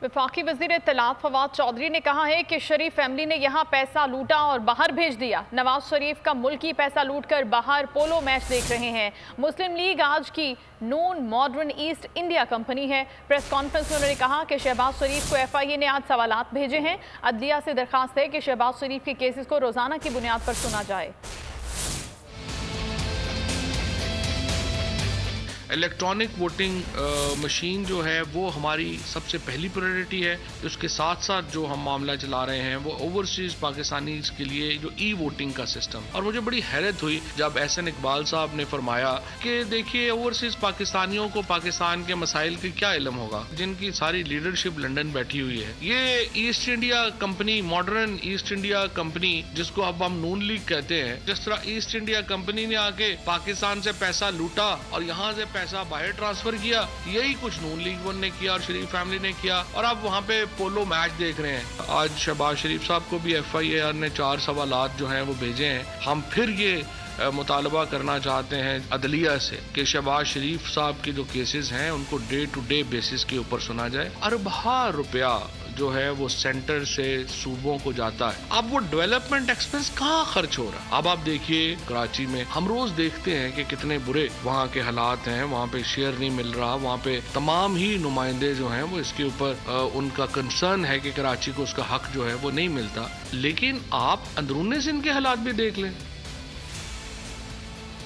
वफाकी वज़ीर इत्तलात फवाद चौधरी ने कहा है कि शरीफ फैमिली ने यहाँ पैसा लूटा और बाहर भेज दिया। नवाज शरीफ का मुल्की पैसा लूटकर बाहर पोलो मैच देख रहे हैं। मुस्लिम लीग आज की नून मॉडर्न ईस्ट इंडिया कंपनी है। प्रेस कॉन्फ्रेंस में उन्होंने कहा कि शहबाज शरीफ को FIA ने आज सवालात भेजे हैं। अदलिया से दरखास्त है कि शहबाज शरीफ के केसेस को रोजाना की बुनियाद पर सुना जाए। इलेक्ट्रॉनिक वोटिंग मशीन जो है वो हमारी सबसे पहली प्रायोरिटी है। उसके साथ साथ जो हम मामला चला रहे हैं वो ओवरसीज पाकिस्तानीज के लिए जो वोटिंग का सिस्टम। और मुझे बड़ी हैरत हुई जब SN इकबाल साहब ने फरमाया कि देखिए ओवरसीज पाकिस्तानियों को पाकिस्तान के मसाइल की क्या इल्म होगा, जिनकी सारी लीडरशिप लंदन बैठी हुई है। ये east India company, modern east India company, जिसको अब हम नून लीग कहते हैं, जिस तरह ईस्ट इंडिया कंपनी ने आके पाकिस्तान से पैसा लूटा और यहाँ से पैसा बाहर ट्रांसफर किया, यही कुछ नून लीग वन ने किया और शरीफ फैमिली ने किया। और अब वहां पे पोलो मैच देख रहे हैं। आज शहबाज शरीफ साहब को भी FIA ने 4 सवालात जो हैं वो भेजे हैं। हम फिर ये मुतालबा करना चाहते हैं अदलिया से कि शहबाज शरीफ साहब के जो केसेस हैं उनको डे टू डे बेसिस के ऊपर सुना जाए। अरबा रुपया जो है वो सेंटर से सूबों को जाता है। अब वो डेवलपमेंट एक्सपेंस कहाँ खर्च हो रहा है? अब आप देखिए कराची में हम रोज देखते हैं कि कितने बुरे वहाँ के हालात हैं। वहाँ पे शेयर नहीं मिल रहा। वहाँ पे तमाम ही नुमाइंदे जो हैं वो इसके ऊपर उनका कंसर्न है कि कराची को उसका हक जो है वो नहीं मिलता। लेकिन आप अंदरूनी सिंध के हालात भी देख लें।